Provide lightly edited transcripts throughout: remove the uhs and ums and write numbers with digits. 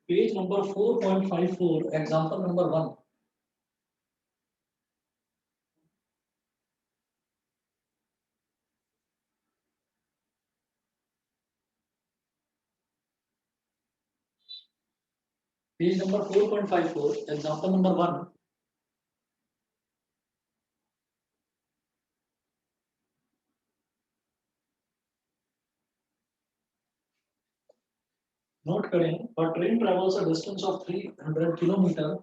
Page number 4.54, example number 1. Page number 4.54, example number 1. Note करें, a train travels a distance of 300 kilometer.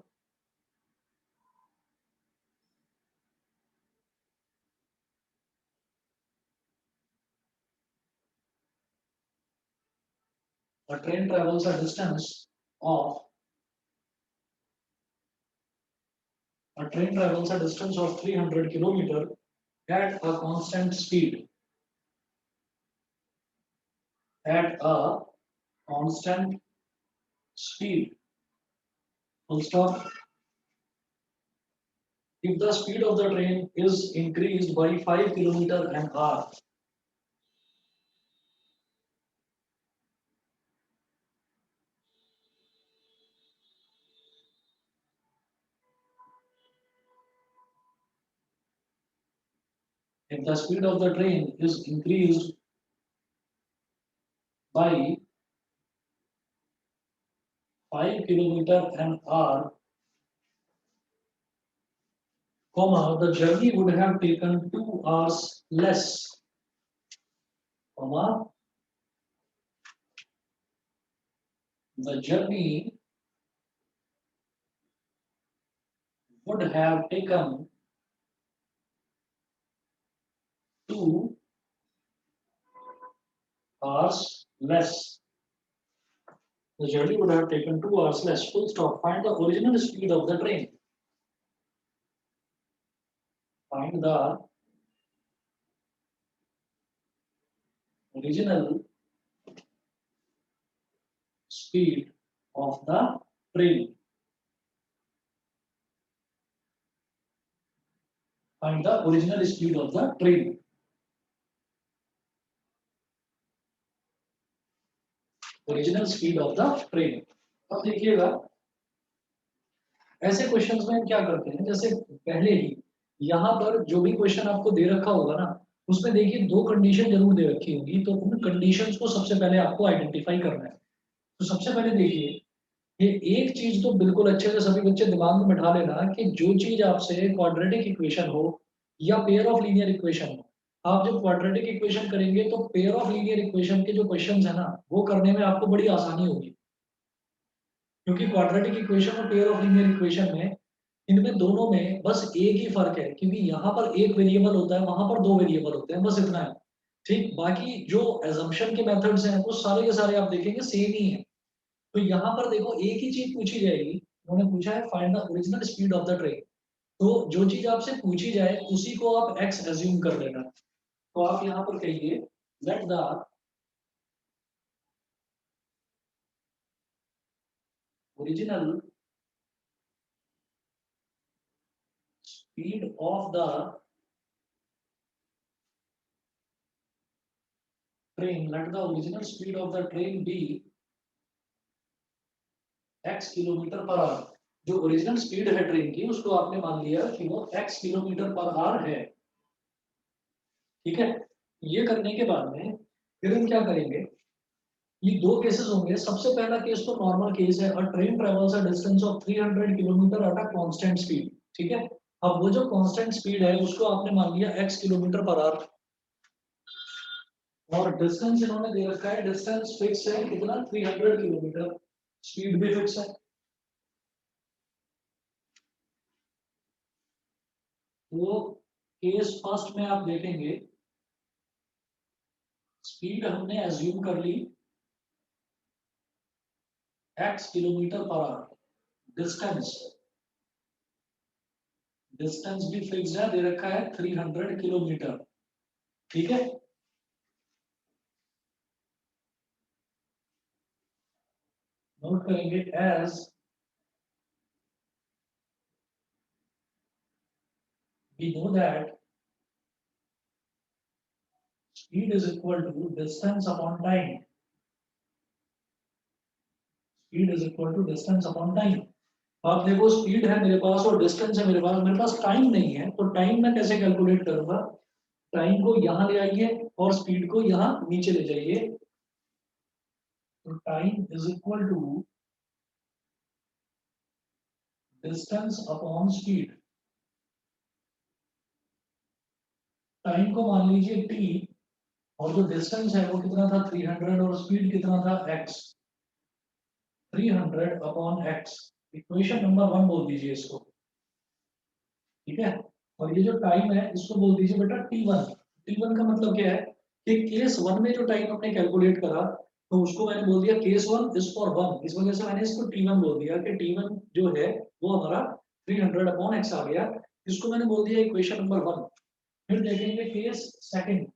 A train travels a distance of a train travels a distance of 300 kilometer at a constant speed. At a constant speed. Full stop. If the speed of the train is increased by 5 kilometer an hour, if the speed of the train is increased by 5 kilometer an hour, comma, the journey would have taken 2 hours less, comma, the journey would have taken 2 hours less. The journey would have taken 2 hours less. Full stop. Find the original speed of the train. Find the original speed of the train. Find the original speed of the train. Original speed of the train. अब देखिएगा ऐसे questions में हम क्या करते हैं, जैसे पहले ही यहाँ पर जो भी क्वेश्चन आपको दे रखा होगा ना, उसमें देखिए दो कंडीशन जरूर दे रखी होगी, तो उन कंडीशंस को सबसे पहले आपको आइडेंटिफाई करना है। तो सबसे पहले देखिए, ये एक चीज तो बिल्कुल अच्छे से सभी बच्चे दिमाग में बैठा लेना कि जो चीज आपसे क्वाड्रेटिक इक्वेशन हो या पेयर ऑफ लीनियर इक्वेशन हो, आप जब क्वाड्रेटिक इक्वेशन करेंगे तो पेयर ऑफ लीनियर इक्वेशन के जो क्वेश्चंस है ना, वो करने में आपको बड़ी आसानी होगी, क्योंकि क्वाड्रेटिक इक्वेशन और पेयर ऑफ लीनियर इक्वेशन में इनमें दोनों में बस एक ही फर्क है, क्योंकि यहाँ पर एक वेरिएबल होता है, वहां पर दो वेरिएबल होते हैं, बस इतना है। ठीक, बाकी जो एजम्पशन के मेथड्स हैं वो सारे के सारे आप देखेंगे सेम ही है। तो यहाँ पर देखो एक ही चीज पूछी जाएगी, उन्होंने पूछा है find the original speed of the train. तो जो चीज आपसे पूछी जाए उसी को आप एक्स एज्यूम कर लेना। तो आप यहाँ पर कहिए let the original speed of the train, let the original speed of the train be x kilometre per hour. जो ओरिजिनल स्पीड है ट्रेन की उसको आपने मान लिया कि वो x किलोमीटर पर आवर है। ठीक है, ये करने के बाद में फिर हम क्या करेंगे, ये दो केसेस होंगे। सबसे पहला केस तो नॉर्मल केस है, अ train travels a distance of 300 kilometre at a constant speed. ठीक है, अब वो जो कांस्टेंट स्पीड है उसको आपने मान लिया x किलोमीटर पर आवर, और डिस्टेंस इन्होंने दे रखा है, डिस्टेंस फिक्स है कितना, 300 किलोमीटर, स्पीड भी फिक्स है। तो केस फर्स्ट में आप देखेंगे स्पीड हमने एज्यूम कर ली x kilometre per our, distance distance भी फिक्स है, दे रखा है 300 किलोमीटर। ठीक है, नोट करेंगे as we know that speed is equal to distance upon time. Speed is equal to distance upon time. आप देखो स्पीड है मेरे पास और डिस्टेंस है मेरे पास टाइम नहीं है, तो टाइम मैं कैसे कैलकुलेट करूंगा? टाइम को यहाँ ले आइए और स्पीड को यहाँ नीचे ले जाइए, तो time is equal to distance upon speed. Time को मान लीजिए t, और जो डिस्टेंस है वो कितना था 300, और स्पीड कितना था x। 300 upon x, equation number 1 बोल दीजिए इसको, ठीक है। और ये जो टाइम है इसको बोल दीजिए बेटा t1। t1 का मतलब क्या है कि केस 1 में जो टाइम हमने कैलकुलेट करा, तो उसको मैंने बोल दिया केस 1 इज फॉर 1, इस वजह से मैंने इसको t1 बोल दिया कि t1 जो है वो हमारा 300 अपॉन x आ गया। इसको मैंने बोल दिया इक्वेशन नंबर 1। फिर देखेंगे केस सेकंड।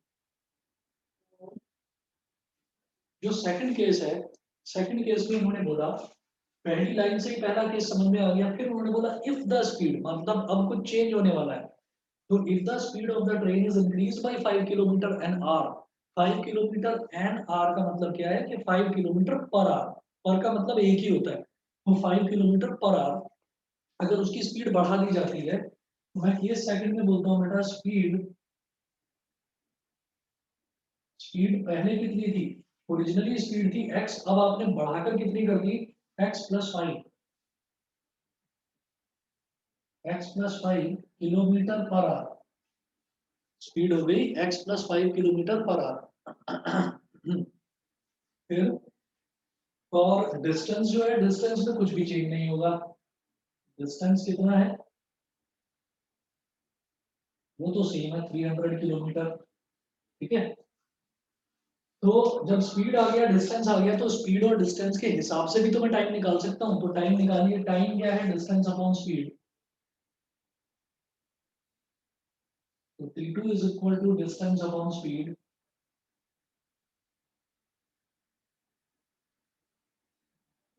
जो सेकंड केस है, सेकंड केस में इन्होंने बोला, पहली लाइन से ही पहला केस समझ में आ गया, फिर उन्होंने बोला इफ द स्पीड, मतलब अब कुछ चेंज होने वाला है। तो if the speed of the train is increase by 5 kilometre an hour, 5 kilometre an hour का मतलब क्या है कि 5 किलोमीटर पर आवर, पर का मतलब एक ही होता है, तो 5 किलोमीटर पर आवर अगर उसकी स्पीड बढ़ा दी जाती है, तो मैं ये सेकंड में बोलता हूँ बेटा स्पीड, स्पीड पहले कितनी थी? ओरिजिनली स्पीड थी x, अब आपने बढ़ाकर कितनी कर दी? x plus 5, kilometre per our, speed हो गई x plus 5 kilometre per our. फिर और डिस्टेंस जो है, डिस्टेंस में कुछ भी चेंज नहीं होगा, डिस्टेंस कितना है वो तो सेम है 300 किलोमीटर, ठीक है। तो जब स्पीड आ गया डिस्टेंस आ गया, तो स्पीड और डिस्टेंस के हिसाब से भी तो मैं टाइम निकाल सकता हूँ, तो टाइम निकालिए, टाइम क्या है? Distance upon speed. तो t2 is equal to distance upon speed।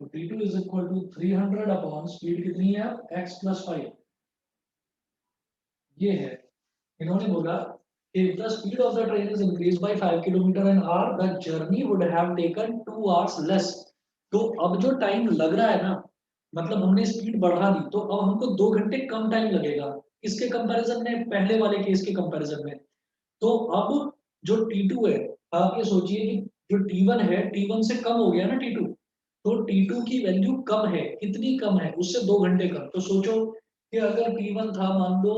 तो t2 is equal to 300 upon speed कितनी है? x plus 5। ये है, इन्होंने बोला if the speed of the train is increased by 5 kilometer an hour, the journey would have taken 2 hours less। तो अब जो टाइम लग रहा है ना, मतलब हमने स्पीड बढ़ा दी, तो अब हमको 2 घंटे कम टाइम लगेगा, इसके कंपैरिजन में, पहले वाले केस के कंपैरिजन में। तो अब जो T2 है, आप ये सोचिए कि जो T1 है, T1 से कम हो गया ना T2, तो T2 की वैल्यू कम है, कितनी कम है? उससे 2 घंटे कम। तो सोचो कि अगर T1 था मान लो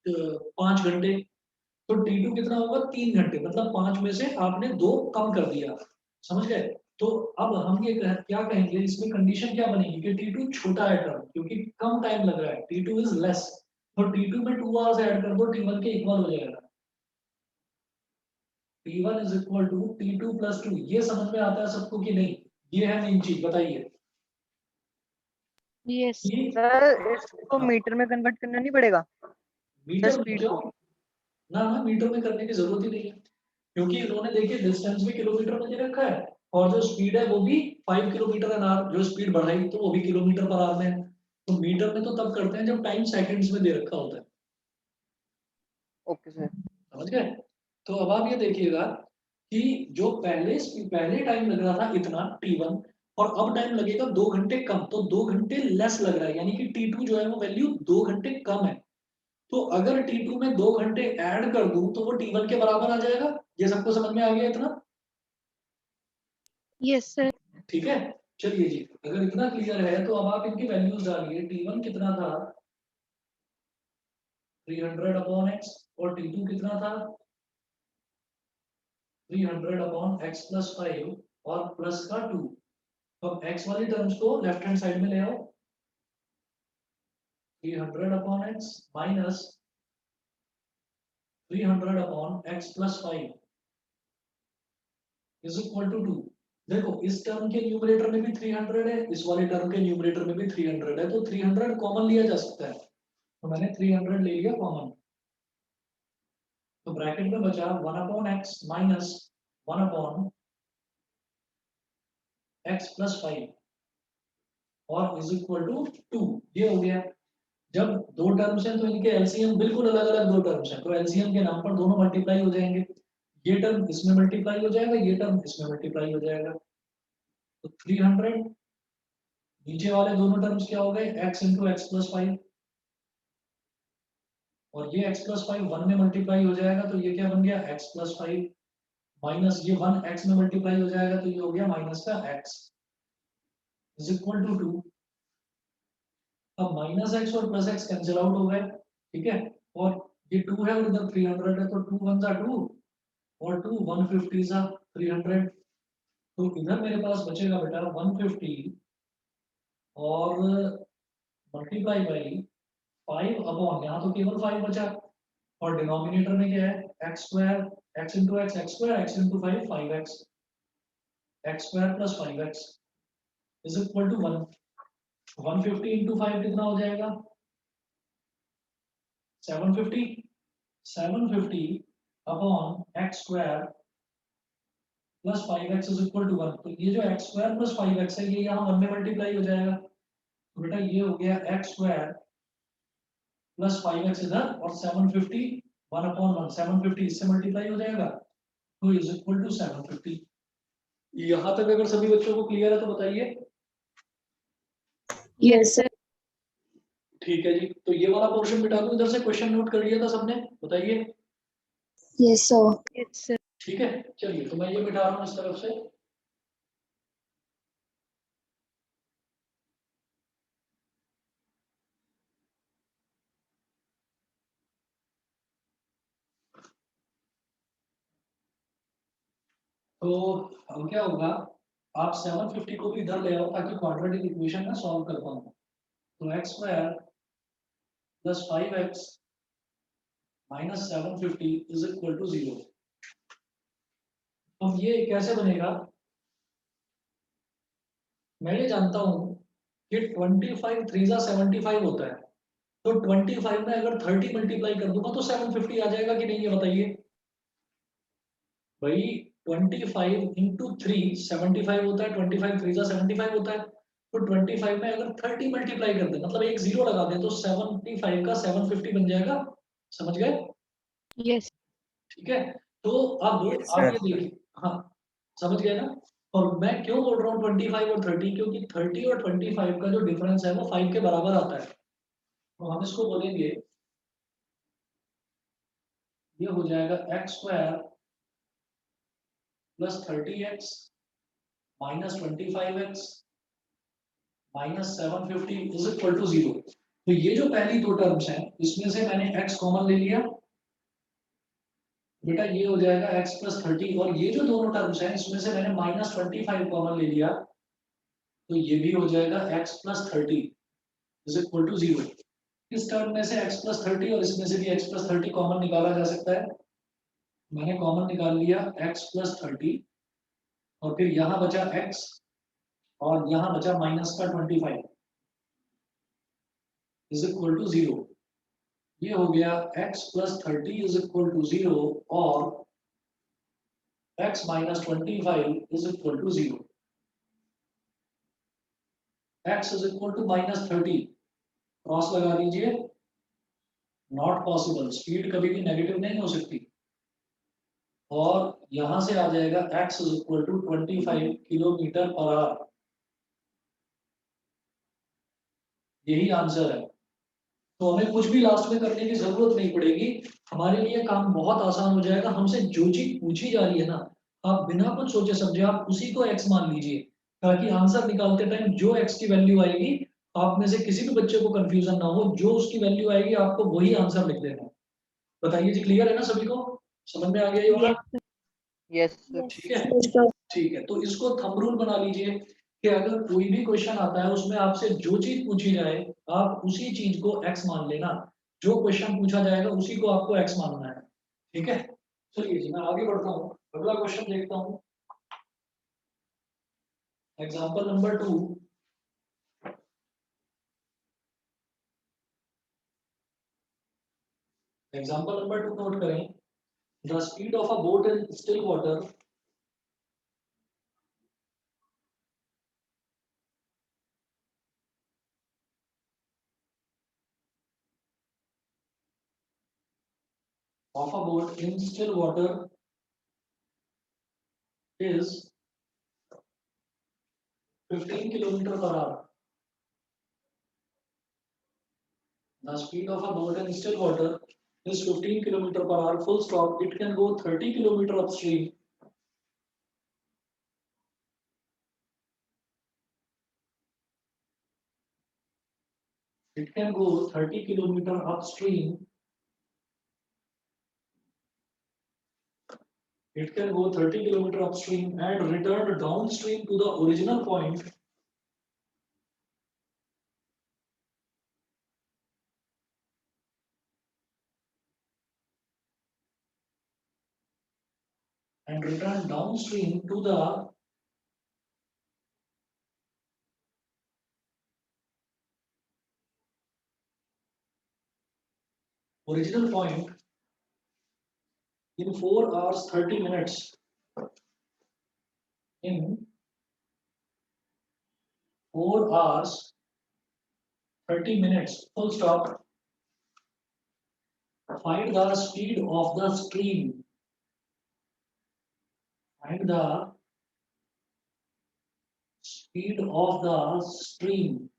5 घंटे, तो T2 कितना होगा? 3 घंटे, मतलब 5 में से आपने 2 कम कर दिया, समझ गए? तो अब हम ये क्या कहेंगे, इसमें कंडीशन क्या बनेगी कि T2 छोटा है टर्म, क्योंकि कम टाइम लग रहा है, T2 इज लेस, तो T2 में 2 आवर्स ऐड कर दो, T1 के इक्वल हो जाएगा। T1 is equal to T2 plus 2। ये समझ में आता है सबको कि नहीं? ये है मेन चीज, बताइए यस कि सर, इसको मीटर में कन्वर्ट करना नहीं पड़ेगा सर मीटर में स्पीड क्यों? को? ना ना, मीटर में करने की जरूरत ही नहीं है, क्योंकि इन्होंने देखिए डिस्टेंस भी किलोमीटर में दे रखा है, और जो स्पीड है वो भी 5 किलोमीटर एन आवर, जो स्पीड बढ़ाई तो वो भी किलोमीटर पर आवर में है। तो मीटर में तो तब करते हैं जब टाइम सेकंड्स में दे रखा होता है, ओके सर। समझ गए? तो अब आप ये देखिएगा कि जो पहले टाइम लग रहा था इतना T1, और अब टाइम लगेगा 2 घंटे कम, तो 2 घंटे लेस लग रहा है, यानी कि T2 जो है वो वैल्यू 2 घंटे कम है। तो अगर T2 में 2 घंटे ऐड कर दूं तो वो T1 के बराबर आ जाएगा। ये सबको समझ में आ गया इतना? Yes sir. ठीक है, चलिए जी, अगर इतना क्लियर है तो अब आप इनकी वैल्यूज डालिए। T1 कितना था? 300 अपॉन x, और T2 कितना था? 300 अपॉन x प्लस 5, और प्लस का 2। तो अब x वाली टर्म्स को लेफ्ट हैंड साइड में ले आओ, 300 upon x minus 300 upon x plus 5 is equal to 2। देखो इस टर्म के न्यूमरेटर में भी 300 है, इस वाले टर्म के न्यूमरेटर में भी 300 है, तो 300 कॉमन लिया जा सकता है, तो मैंने 300 ले लिया कॉमन। तो ब्रैकेट में बचा 1 upon x minus 1 upon x plus 5 और इज इक्वल टू 2। ये हो गया। जब दो टर्म्स हैं तो इनके एलसीएम बिल्कुल अलग अलग दो टर्म्स हैं, तो एलसीएम के नाम पर दोनों मल्टीप्लाई हो जाएंगे, ये टर्म इसमें मल्टीप्लाई हो जाएगा, ये टर्म इसमें मल्टीप्लाई हो जाएगा। तो 300 नीचे वाले दोनों टर्म्स क्या हो गए x इंटू एक्स प्लस 5 और ये x प्लस 5 1 में मल्टीप्लाई हो जाएगा तो ये क्या बन गया x प्लस 5 माइनस ये 1 x में मल्टीप्लाई हो जाएगा तो ये हो गया माइनस का x इज इक्वल टू 2। अब माइनस एक्स और प्लस एक्स कैंसिल आउट हो गए ठीक है और ये 2 है और इधर 300 है तो 2 1 जा 2 और 2 150 जा 300 तो इधर मेरे पास बचेगा बेटा 150 और मल्टीप्लाई बाई 5 अपॉन यहाँ तो केवल 5 बचा और डिनोमिनेटर में क्या है x square x into x x square x into 5 5x x square plus 5x is equal to 1 150 into 5 कितना हो जाएगा 750 750 upon x square plus 5x is equal to 1 तो ये जो एक्स स्क्वायर प्लस 5x है ये यहाँ 1 में मल्टीप्लाई हो जाएगा तो बेटा ये हो गया एक्स स्क्वायर प्लस 5x इधर और 750 1 अपॉन 1 750 इससे मल्टीप्लाई हो जाएगा तो इज इक्वल टू 750। यहाँ तक अगर सभी बच्चों को क्लियर है तो बताइए। Yes sir. ठीक है जी तो ये वाला पोर्शन मिटा दूं इधर से क्वेश्चन नोट कर लिया था सबने बताइए। Yes sir. Yes sir. ठीक है चलिए तो मैं ये मिटा रहा हूँ इस तरफ से। तो अब क्या होगा आप 750 को भी इधर ले आओ ताकि क्वाड्रेटिक इक्वेशन में सॉल्व कर पाऊँ तो x square plus 5x minus 750 is equal to 0। अब ये कैसे बनेगा मैं ये जानता हूँ कि 25 3 जा 75 होता है तो 25 में अगर 30 मल्टीप्लाई कर दूंगा तो 750 आ जाएगा कि नहीं ये बताइए भाई 25 इंटू 3 75 होता है 25 3 जा 75 होता है तो 25 में अगर 30 मल्टीप्लाई कर दे मतलब एक जीरो लगा दे तो 75 का 750 बन जाएगा समझ गए यस। ठीक है तो अब Yes, आप sir. ये देखिए हाँ समझ गए ना और मैं क्यों बोल रहा हूँ 25 और 30 क्योंकि 30 और 25 का जो डिफरेंस है वो 5 के बराबर आता है तो हम इसको बोलेंगे ये हो जाएगा x square plus 30x minus 25x minus 750 is equal to 0। तो ये जो पहली दो टर्म्स हैं इसमें से मैंने x कॉमन ले लिया बेटा ये हो जाएगा x प्लस 30 और ये जो दोनों टर्म्स हैं इसमें से मैंने माइनस 25 कॉमन ले लिया तो ये भी हो जाएगा x plus 30 is equal to 0। इस टर्म में से x प्लस 30 और इसमें से भी x प्लस 30 कॉमन निकाला जा सकता है मैंने कॉमन निकाल लिया x प्लस 30 और फिर यहाँ बचा x और यहाँ बचा माइनस का 25 इज इक्वल टू 0। ये हो गया x plus 30 is equal to 0 और x minus 25 is equal to 0। x is equal to minus 30 cross लगा दीजिए नॉट पॉसिबल स्पीड कभी भी नेगेटिव नहीं हो सकती और यहां से आ जाएगा x is equal to 25 kilometre per hour यही आंसर है तो हमें कुछ भी लास्ट में करने की जरूरत नहीं पड़ेगी हमारे लिए काम बहुत आसान हो जाएगा हमसे जो चीज पूछी जा रही है ना आप बिना कुछ सोचे समझे आप उसी को x मान लीजिए ताकि आंसर निकालते टाइम जो x की वैल्यू आएगी आप में से किसी भी बच्चे को कंफ्यूजन ना हो जो उसकी वैल्यू आएगी आपको वही आंसर लिख देना बताइए जी क्लियर है ना सभी को समझ में आ गया ये वाला यस सर। ठीक है ठीक है तो इसको थंब रूल बना लीजिए कि अगर कोई भी क्वेश्चन आता है उसमें आपसे जो चीज पूछी जाए आप उसी चीज को x मान लेना जो क्वेश्चन पूछा जाएगा उसी को आपको x मानना है ठीक है चलिए जी मैं आगे बढ़ता हूँ अगला क्वेश्चन देखता हूँ example number 2 example number 2 note करें the speed of a boat in still water of a boat in still water is 15 kilometer per hour. The speed of a boat in still water is 15 kilometer per hour. Full stop. It can go 30 kilometer upstream. It can go 30 kilometer upstream. It can go 30 kilometer upstream and return downstream to the original point. And return downstream to the original point in 4 hours 30 minutes. In 4 hours 30 minutes. Full stop. Find the speed of the stream. Find the speed of the stream.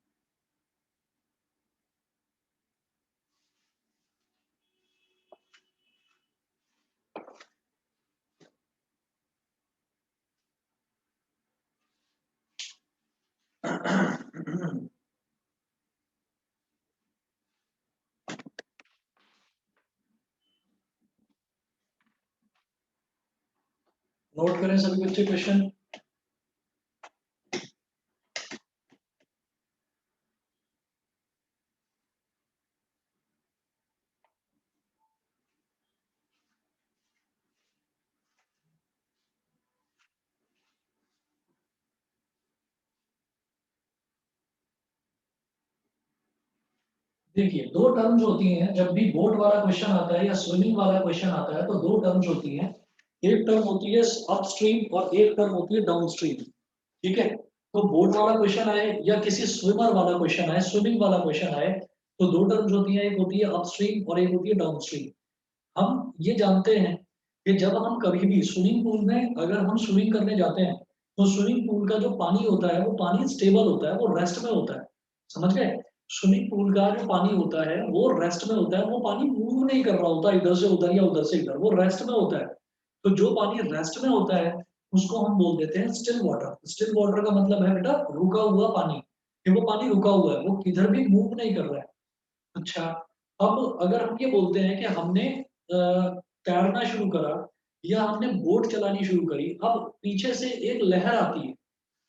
Note करें सभी बच्चे question. देखिए दो terms होती हैं जब भी boat वाला क्वेश्चन आता है या स्विमिंग वाला क्वेश्चन आता है तो दो टर्म्स होती हैं। एक टर्म होती है अपस्ट्रीम और एक टर्म होती है डाउनस्ट्रीम। ठीक है, तो बोट वाला क्वेश्चन आए या किसी स्विमर वाला क्वेश्चन आए, स्विमिंग वाला क्वेश्चन आए, तो दो टर्म्स होती हैं, एक होती है अपस्ट्रीम और एक होती है डाउनस्ट्रीम। हम ये जानते हैं कि जब हम कभी भी स्विमिंग पूल में अगर हम स्विमिंग करने जाते हैं तो स्विमिंग पूल का जो पानी होता है वो पानी स्टेबल होता है, वो रेस्ट में होता है। समझ गए? स्विमिंग पूल का जो पानी होता है वो रेस्ट में होता है, वो पानी मूव नहीं कर रहा होता इधर से उधर या उधर से इधर, वो रेस्ट में होता है। तो जो पानी रेस्ट में होता है उसको हम बोल देते हैं स्टिल वाटर। स्टिल वाटर का मतलब है बेटा रुका हुआ पानी, कि वो पानी रुका हुआ है, वो किधर भी मूव नहीं कर रहा है। अच्छा, अब अगर हम ये बोलते हैं कि हमने तैरना शुरू करा या हमने बोट चलानी शुरू करी, अब पीछे से एक लहर आती है,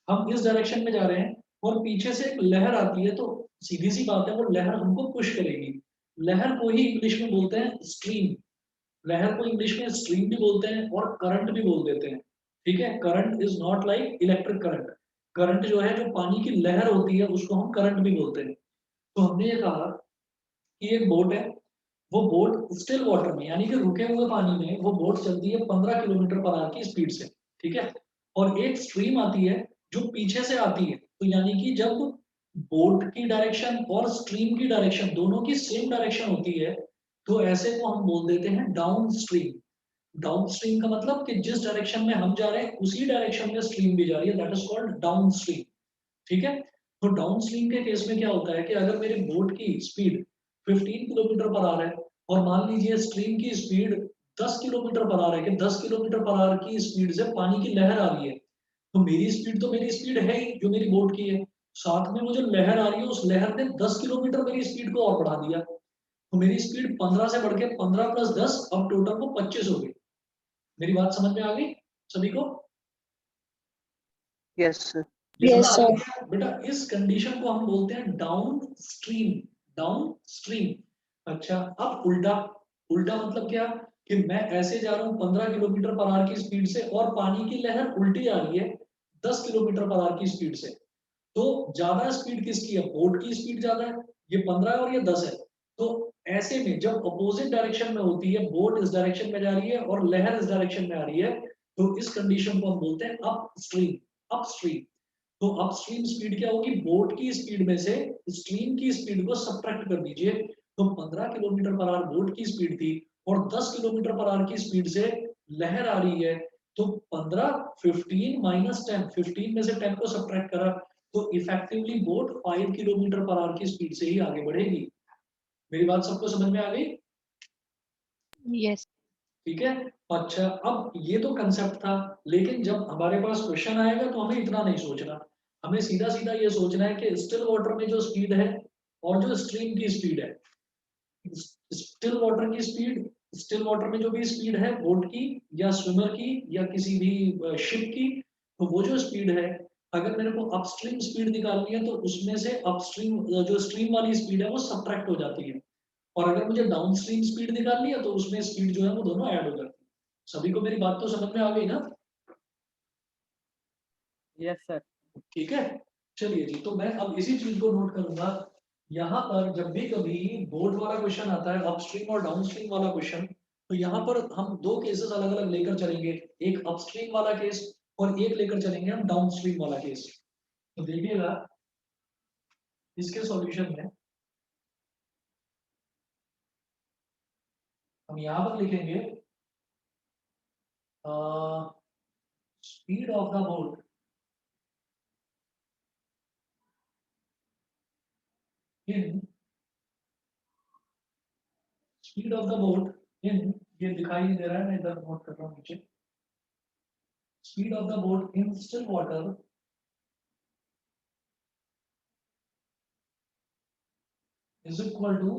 हम इस डायरेक्शन में जा रहे हैं और पीछे से एक लहर आती है, तो सीधी सी बात है वो लहर हमको पुश करेगी। लहर को ही इंग्लिश में बोलते हैं स्ट्रीम। लहर को इंग्लिश में स्ट्रीम भी बोलते हैं और करंट भी बोल देते हैं। ठीक है, current is not like electric current. Current जो है, जो पानी की लहर होती है उसको हम करंट भी बोलते हैं। तो हमने ये कहा कि एक बोट है, वो बोट स्टिल वाटर में यानी कि रुके हुए पानी में वो बोट चलती है 15 किलोमीटर पर आवर की स्पीड से। ठीक है, और एक स्ट्रीम आती है जो पीछे से आती है, तो यानी कि जब बोट की डायरेक्शन और स्ट्रीम की डायरेक्शन दोनों की सेम डायरेक्शन होती है तो ऐसे को हम बोल देते हैं डाउन स्ट्रीम। डाउन स्ट्रीम का मतलब कि जिस डायरेक्शन में हम जा रहे हैं उसी डायरेक्शन में स्ट्रीम भी जा रही है, that is called down stream. ठीक है, तो डाउन स्ट्रीम के केस में क्या होता है कि अगर मेरे बोट की स्पीड 15 किलोमीटर पर आवर है और मान लीजिए स्ट्रीम की स्पीड 10 किलोमीटर पर आवर है, कि 10 किलोमीटर पर आवर की स्पीड से पानी की लहर आ रही है, तो मेरी स्पीड तो मेरी स्पीड है ही जो मेरी बोट की है, साथ में वो जो लहर आ रही है उस लहर ने 10 किलोमीटर मेरी स्पीड को और बढ़ा दिया, तो मेरी स्पीड 15 से बढ़ के 15 प्लस 10 अब टोटल वो 25 हो गई। मेरी बात समझ में आ गई सभी को? Yes sir. Yes, sir. बेटा इस कंडीशन को हम बोलते हैं डाउन स्ट्रीम। Down stream. अच्छा, अब उल्टा। उल्टा मतलब क्या कि मैं ऐसे जा रहा हूँ 15 किलोमीटर पर आवर की स्पीड से और पानी की लहर उल्टी आ रही है 10 किलोमीटर पर आवर की स्पीड से, तो ज्यादा स्पीड किसकी है? बोट की स्पीड ज्यादा है, ये 15 है और ये 10 है। तो ऐसे में जब अपोजिट डायरेक्शन में होती है, बोट इस डायरेक्शन में जा रही है और लहर इस डायरेक्शन में आ रही है, तो इस कंडीशन को हम बोलते हैं अप स्ट्रीम। Up stream. तो अपस्ट्रीम स्पीड क्या होगी? बोट की स्पीड में से स्ट्रीम की स्पीड को सब्ट्रैक्ट कर दीजिए, तो 15 किलोमीटर पर आवर बोट की स्पीड थी और 10 किलोमीटर पर आवर की स्पीड से लहर आ रही है, तो 15 15 माइनस 10, 15 में से 10 को सब्ट्रैक्ट करा तो effectively boat 5 kilometre per our की स्पीड से ही आगे बढ़ेगी। मेरी बात सबको समझ में आ गई? Yes. ठीक है। अच्छा, अब ये तो कंसेप्ट था, लेकिन जब हमारे पास क्वेश्चन आएगा तो हमें इतना नहीं सोचना, हमें सीधा सीधा ये सोचना है कि स्टिल वाटर में जो स्पीड है और जो स्ट्रीम की स्पीड है, स्टिल वाटर की स्पीड, स्टिल वाटर में जो भी स्पीड है बोट की या स्विमर की या किसी भी शिप की, तो वो जो स्पीड है, अगर मेरे को अपस्ट्रीम स्पीड निकालनी है तो उसमें से अपस्ट्रीम जो स्ट्रीम वाली स्पीड है वो सब्ट्रैक्ट हो जाती है, और अगर मुझे डाउनस्ट्रीम स्पीड निकालनी है तो उसमें स्पीड जो है वो दोनों ऐड हो जाती है। सभी को मेरी बात तो समझ में आ गई ना? Yes sir. ठीक है, चलिए जी, तो मैं अब इसी चीज को नोट करूंगा। यहाँ पर जब भी कभी बोर्ड वाला क्वेश्चन आता है, अपस्ट्रीम और डाउनस्ट्रीम वाला क्वेश्चन, तो यहाँ पर हम दो केसेस अलग अलग लेकर चलेंगे, एक अपस्ट्रीम वाला केस और एक लेकर चलेंगे हम डाउनस्ट्रीम वाला केस। तो देखिएगा इसके सॉल्यूशन में हम यहाँ पर लिखेंगे speed of the boat in speed of the boat इन, ये दिखाई नहीं दे रहा है, मैं इधर नोट कर रहा हूँ नीचे, speed of the boat in still water is equal to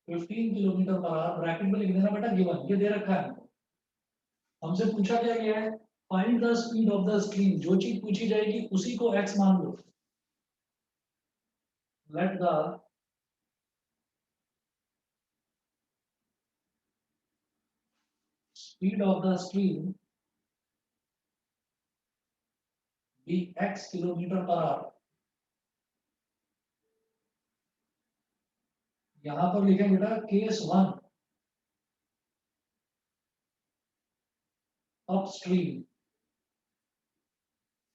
15 kilometre per hour, bracket में लिख देना बेटा, गिवन ये दे रखा है हमको। हमसे पूछा क्या गया है, find the speed of the stream, जो चीज पूछी जाएगी उसी को x मान लो। Let the speed of the stream be x kilometre per hour. यहां पर लिखें बेटा केस 1 अपस्ट्रीम।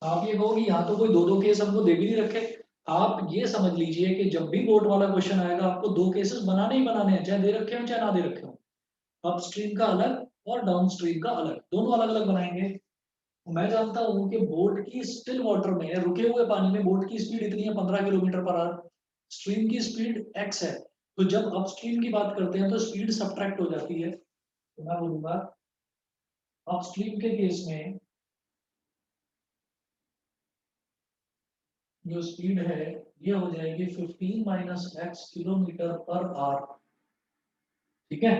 आप ये कहोगे यहाँ तो कोई दो दो केस हमको दे भी नहीं रखे। आप ये समझ लीजिए कि जब भी बोर्ड वाला क्वेश्चन आएगा आपको दो केसेस बनाने ही बनाने हैं, चाहे दे रखे हो चाहे ना दे रखे हो। अपस्ट्रीम का अलग और डाउनस्ट्रीम का अलग, दोनों अलग अलग बनाएंगे। मैं जानता हूं कि बोट की स्टिल वाटर में, रुके हुए पानी में, बोट की स्पीड इतनी है 15 किलोमीटर पर आवर, स्ट्रीम की स्पीड x है। तो जब अपस्ट्रीम की बात करते हैं तो स्पीड सब्ट्रैक्ट हो जाती है, तो मैं बोलूंगा अपस्ट्रीम के केस में जो स्पीड है ये हो जाएगी 15 minus x kilometre per our. ठीक है,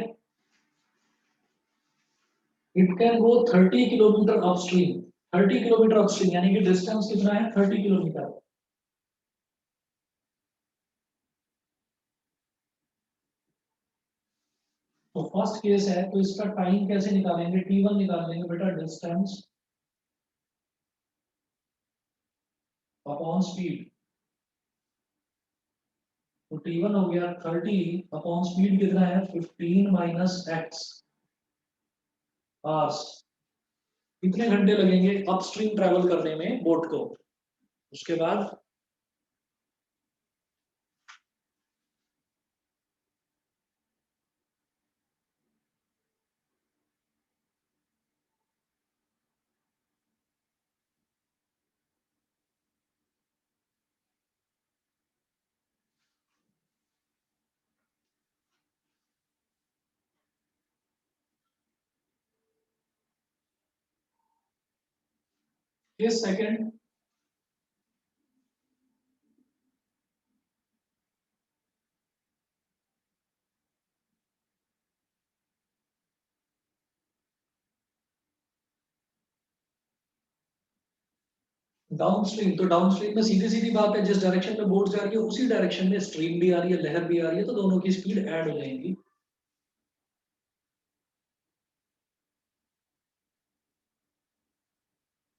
it can go 30 kilometre upstream, 30 kilometre upstream यानी कि डिस्टेंस कितना है 30 किलोमीटर। तो फर्स्ट केस है तो इसका टाइम कैसे निकालेंगे, t1 निकाल लेंगे बेटा, डिस्टेंस अपॉन स्पीड। तो t1 हो गया 30 अपॉन स्पीड कितना है 15 माइनस एक्स आवर्स। कितने घंटे लगेंगे अपस्ट्रीम ट्रैवल करने में बोट को। उसके बाद किस सेकंड, डाउनस्ट्रीम। तो डाउनस्ट्रीम में सीधी सीधी बात है, जिस डायरेक्शन में बोट जा रही है उसी डायरेक्शन में स्ट्रीम भी आ रही है, लहर भी आ रही है, तो दोनों की स्पीड ऐड हो जाएंगी।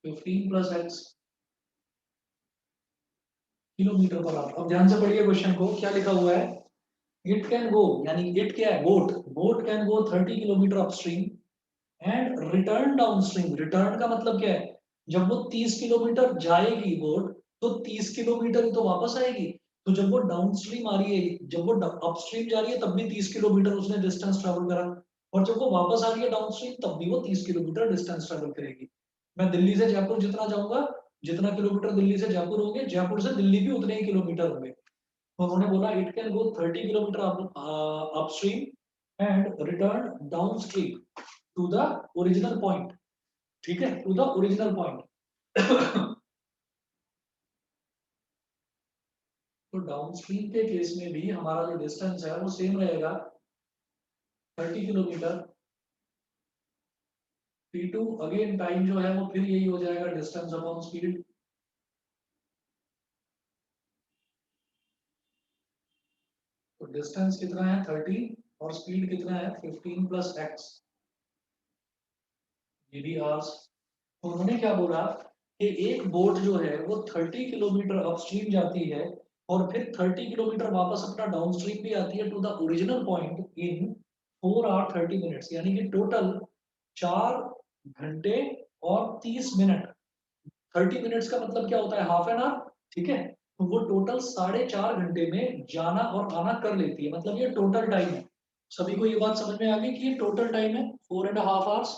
Fifteen plus x kilometre per our. अब ध्यान से पढ़िए क्वेश्चन को, क्या लिखा हुआ है, इट कैन गो, यानी इट क्या है, boat, boat can go 30 kilometre upstream and return downstream. Return का मतलब क्या है, जब वो 30 किलोमीटर जाएगी बोट तो 30 किलोमीटर ही तो वापस आएगी। तो जब वो डाउनस्ट्रीम आ रही है, जब वो अपस्ट्रीम जा रही है तब भी 30 किलोमीटर उसने डिस्टेंस ट्रेवल करा, और जब वो वापस आ रही है डाउनस्ट्रीम तब भी वो 30 किलोमीटर डिस्टेंस ट्रेवल करेगी। मैं दिल्ली से जयपुर जितना जाऊंगा जितना किलोमीटर दिल्ली से जयपुर होंगे, जयपुर से दिल्ली भी उतने ही किलोमीटर होंगे। तो उन्होंने बोला it can go 30 kilometre upstream and return downstream to the original point. ठीक है, टू द ओरिजिनल पॉइंट। तो डाउनस्ट्रीम के केस में भी हमारा जो डिस्टेंस है वो सेम रहेगा 30 किलोमीटर। T2 अगेन टाइम जो है वो फिर यही हो जाएगा डिस्टेंस अपॉन स्पीड। तो डिस्टेंस कितना है 30 और स्पीड कितना है 15 प्लस एक्स, ये भी आवर्स। तो उन्होंने क्या बोला कि एक बोट जो है वो 30 किलोमीटर अपस्ट्रीम जाती है और फिर 30 किलोमीटर वापस अपना डाउनस्ट्रीम भी आती है to the original point in 4 hour 30 minutes, यानी कि टोटल 4 घंटे और 30 मिनट। 30 मिनट्स का मतलब क्या होता है हाफ एन आवर। ठीक है, तो वो टोटल 4.5 घंटे में जाना और आना कर लेती है, मतलब ये टोटल टाइम है। सभी को ये बात समझ में आ गई कि ये टोटल टाइम है 4.5 आवर्स।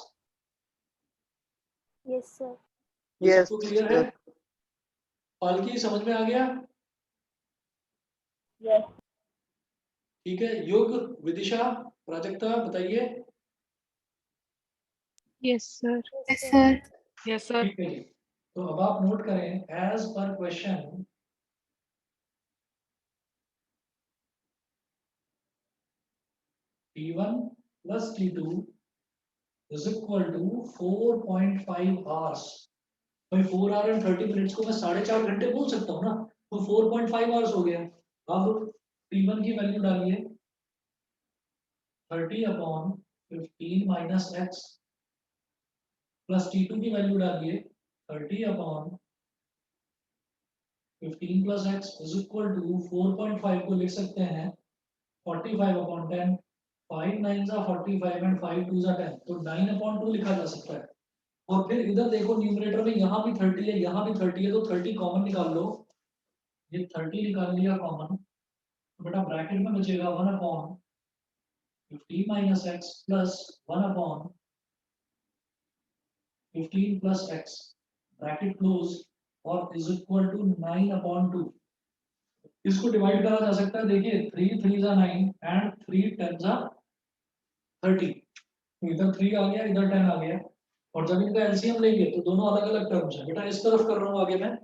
Yes sir. ये यस सबको क्लियर है? पालकी समझ में आ गया? यस। ठीक है, युग, विदिशा, प्राजक्ता बताइए। Yes, sir. Yes sir. Yes, sir. ठीक है जी, तो अब आप नोट करें as per question T1 plus T2 is equal to 4.5 hours। भाई 4 आवर एंड 30 मिनट्स को मैं 4.5 घंटे बोल सकता हूँ ना, तो 4.5 आवर्स हो गया। अब T1 की वैल्यू डालिए 30 upon 15 minus x, plus T2 की वैल्यू डालिए 30 upon 15 plus x is equal to 4.5 को लिख सकते हैं 45 अपॉन 10। 5 9 जा 45 एंड 5 2 जा 10, तो 9 अपॉन 2 लिखा जा सकता है। और फिर इधर देखो न्यूमरेटर में यहाँ भी 30 है, यहाँ भी 30 है, तो 30 कॉमन निकाल लो। ये 30 निकाल लिया कॉमन, तो बेटा ब्रैकेट में बचेगा 1 upon 15 minus x plus 1 upon 15 plus x, bracket close, और इज इक्वल टू 9 अपॉन 2। इसको डिवाइड करा जा सकता है, देखिए 3 3 जा 9 एंड 3 10 जा 30। तो इधर 3 आ गया, इधर 10 आ गया, और जब इनका एलसीएम लेंगे तो दोनों अलग अलग टर्म्स है। बेटा इस तरफ कर रहा हूँ आगे मैं।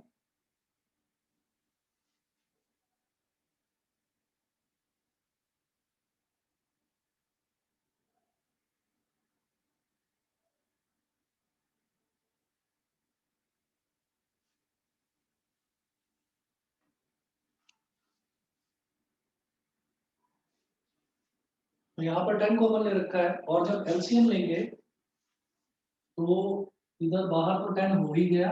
तो यहाँ पर 10 कॉमन ले रखा है, और जब एलसीएम लेंगे तो इधर बाहर तो 10 हो ही गया।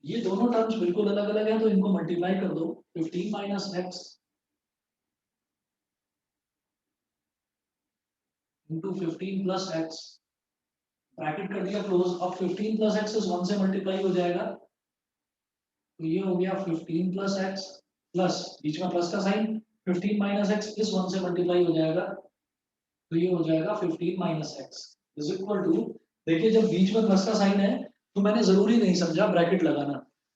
ये दोनों टर्म्स बिल्कुल अलग अलग है, तो इनको मल्टीप्लाई कर दो 15 minus x into 15 plus x, bracket कर दिया क्लोज। अब 15 प्लस एक्स इस 1 से मल्टीप्लाई हो जाएगा, तो ये हो गया 15 प्लस एक्स प्लस बीच में प्लस का साइन, 15 माइनस एक्स इस 1 से मल्टीप्लाई हो जाएगा, तो ये हो जाएगा 15 minus x is equal to. देखिए जब बीच में प्लस का साइन है तो मैंने जरूरी नहीं समझा ब्रैकेट लगाना,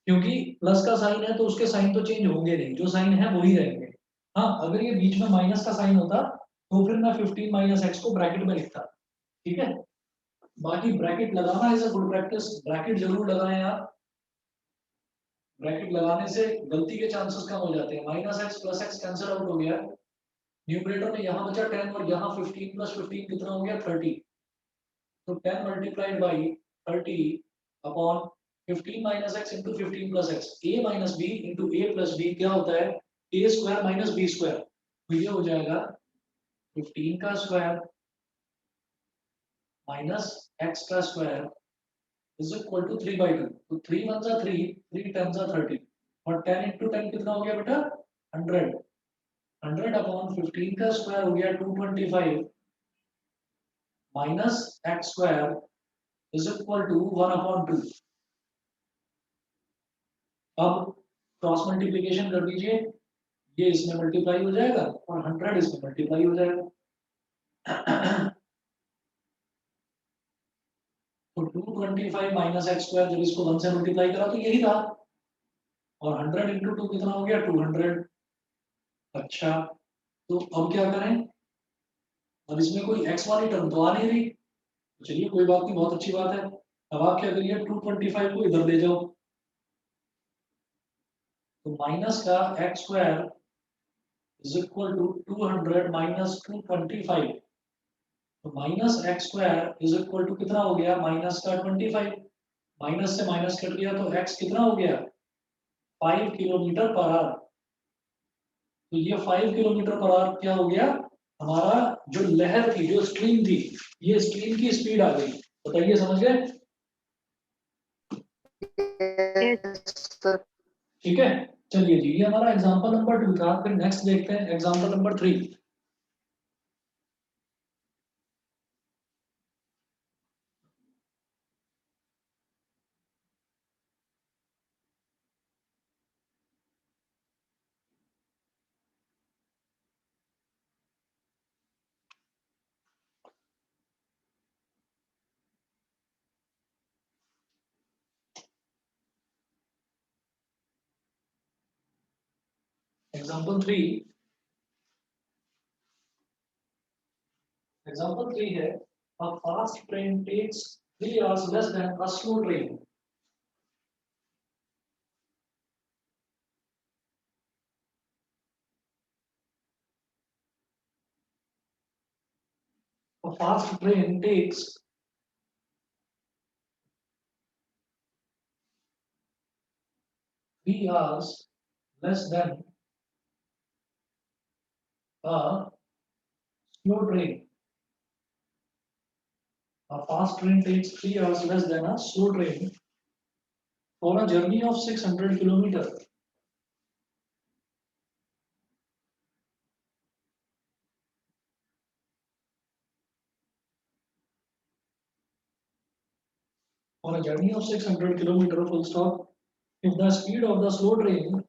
क्योंकि प्लस का साइन है तो उसके साइन तो चेंज होंगे नहीं, जो साइन है वही रहेंगे। हाँ, अगर ये बीच में माइनस का साइन होता तो फिर मैं 15 माइनस एक्स को ब्रैकेट में लिखता। ठीक है, बाकी ब्रैकेट लगाना is a good practice, bracket जरूर लगाएं आप। ब्रैकेट लगाने से गलती के चांसेस कम हो जाते हैं। Minus x plus x cancel out हो गया, न्यूमरेटर में यहाँ बचा 10 और यहाँ 15 प्लस 15 कितना हो गया 30। तो 10 multiplied by 30 upon 15 minus x into 15 plus x, A minus B into A plus B क्या होता है A square minus B square, तो ये हो जाएगा 15 का स्क्वायर माइनस एक्स का स्क्वायर इज इक्वल टू 3/2। तो 3 1 जा 3, 3 10 जा 30, और 10 इंटू 10 कितना हो गया बेटा 100। 100 अपॉन 15 का स्क्वायर हो गया 225 minus x square is equal to 1 upon 2। अब क्रॉस मल्टीप्लिकेशन कर दीजिए, ये इसमें मल्टीप्लाई हो जाएगा और 100 इसमें मल्टीप्लाई हो जाएगा। तो 225 माइनस एक्स स्क्वायर, जब इसको 1 से मल्टीप्लाई करा तो यही था, और 100 इंटू 2 कितना हो गया 200। अच्छा, तो अब क्या करें, अब इसमें कोई एक्स वाली टर्म तो आ नहीं रही, चलिए कोई बात नहीं, बहुत अच्छी बात है। अब आप क्या करिए, 225 को इधर ले जाओ, तो माइनस का x square is equal to 200 minus 225, तो minus x square is equal to कितना हो गया, माइनस का 25, माइनस से माइनस कट गया तो एक्स कितना हो गया 5 किलोमीटर पर आवर। तो ये 5 किलोमीटर पर आवर क्या हो गया, हमारा जो लहर थी, जो स्ट्रीम थी, ये स्ट्रीम की स्पीड आ गई। बताइए, समझ गए? ठीक है, चलिए जी, ये हमारा एग्जांपल नंबर 2 था। फिर नेक्स्ट देखते हैं एग्जांपल नंबर 3। एग्जांपल 3, एग्जांपल 3 है, a fast train takes 3 hours less than a slow train. A fast train takes 3 hours less than a slow train. A fast train takes 3 hours less than a slow train for a journey of 600 kilometers. For a journey of 600 kilometers, full stop. If the speed of the slow train